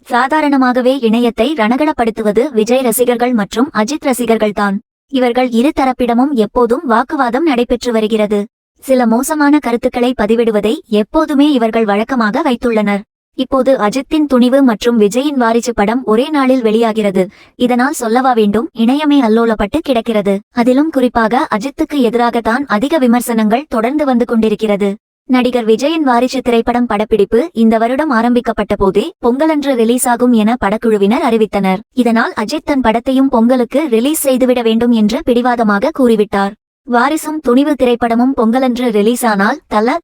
சாதாரணமாகவே இணையத்தை ரணகலப்படுத்துவது விஜய் ரசிகர்கள் மற்றும் அஜித் ரசிகர்கள்தான். இவர்கள் இரு தரப்பிடமும் எப்போதும் வாக்குவாதம் நடைபெற்று வருகிறது. சில மோசமான கருத்துக்களை பதிவிடுவதை எப்போதுமே இவர்கள் வழக்கமாக வைத்துள்ளனர். இப்போது அஜித்தின் துணிவு மற்றும் விஜயின் வாரிசு படம் ஒரே நாளில் வெளியாகிறது. இதனால் சொல்லவா வேண்டும், இணையமே அல்லோலப்பட்டு கிடக்கிறது. அதிலும் குறிப்பாக அஜித்துக்கு எதிராகத்தான் அதிக விமர்சனங்கள் தொடர்ந்து வந்து கொண்டிருக்கிறது. நடிகர் விஜயின் வாரிசு திரைப்படம் படப்பிடிப்பு இந்த வருடம் ஆரம்பிக்கப்பட்ட போதே பொங்கலன்று ரிலீஸ் ஆகும் என படக்குழுவினர் அறிவித்தனர். இதனால் அஜித் தன் படத்தையும் பொங்கலுக்கு ரிலீஸ் செய்துவிட வேண்டும் என்று பிடிவாதமாக கூறிவிட்டார். வாரிசும் துணிவு திரைப்படமும் பொங்கலன்று ரிலீஸ் ஆனால்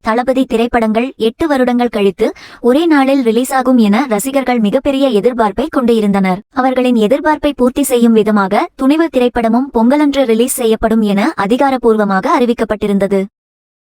தளபதி திரைப்படங்கள் 8 வருடங்கள் கழித்து ஒரே நாளில் ரிலீஸ் ஆகும் என ரசிகர்கள் மிகப்பெரிய எதிர்பார்ப்பை கொண்டு இருந்தனர். அவர்களின் எதிர்பார்ப்பை பூர்த்தி செய்யும் விதமாக துணிவு திரைப்படமும் பொங்கலன்று ரிலீஸ் செய்யப்படும் என அதிகாரப்பூர்வமாக அறிவிக்கப்பட்டிருந்தது.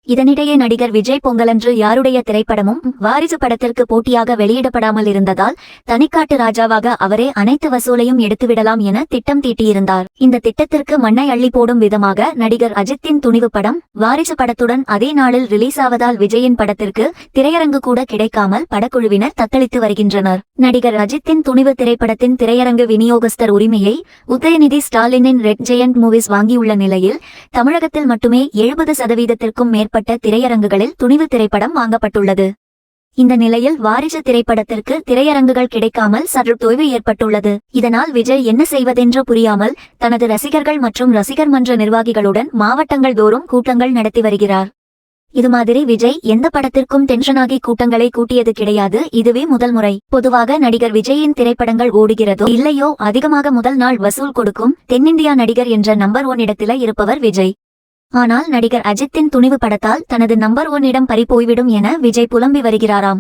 இதனிடையே நடிகர் விஜய் பொங்கலன்று யாருடைய திரைப்படமும் வாரிசு படத்திற்கு போட்டியாக வெளியிடப்படாமல் இருந்ததால் தனிக்காட்டு ராஜாவாக அவரே அனைத்து வசூலையும் எடுத்துவிடலாம் என திட்டம் தீட்டியிருந்தார். இந்த திட்டத்திற்கு மண்ணை அள்ளி போடும் விதமாக நடிகர் அஜித்தின் துணிவு படம் வாரிசு படத்துடன் அதே நாளில் ரிலீஸ் ஆவதால் விஜயின் படத்திற்கு திரையரங்கு கூட கிடைக்காமல் படக்குழுவினர் தத்தளித்து வருகின்றனர். நடிகர் அஜித்தின் துணிவு திரைப்படத்தின் திரையரங்கு விநியோகஸ்தர் உரிமையை உதயநிதி ஸ்டாலினின் ரெட் ஜெயண்ட் மூவிஸ் வாங்கியுள்ள நிலையில் தமிழகத்தில் மட்டுமே 70% மேற்பட்ட திரையரங்குகளில் துணிவு திரைப்படம் வாங்கப்பட்டுள்ளது. இந்த நிலையில் வாரிசு திரைப்படத்திற்கு திரையரங்குகள் கிடைக்காமல் சற்று தொய்வு ஏற்பட்டுள்ளது. இதனால் விஜய் என்ன செய்வதென்று புரியாமல் தனது ரசிகர்கள் மற்றும் ரசிகர் மன்ற நிர்வாகிகளுடன் மாவட்டங்கள் தோறும் கூட்டங்கள் நடத்தி வருகிறார். இது மாதிரி விஜய் எந்த படத்திற்கும் டென்ஷனாகி கூட்டங்களை கூட்டியது கிடையாது. இதுவே முதல் முறை. பொதுவாக நடிகர் விஜயின் திரைப்படங்கள் ஓடுகிறதோ இல்லையோ அதிகமாக முதல் நாள் வசூல் கொடுக்கும் தென்னிந்தியா நடிகர் என்ற நம்பர் 1 இடத்தில இருப்பவர் விஜய். ஆனால் நடிகர் அஜித்தின் துணிவு படத்தால் தனது நம்பர் 1 இடம் பறி போய்விடும் என விஜய் புலம்பி வருகிறாராம்.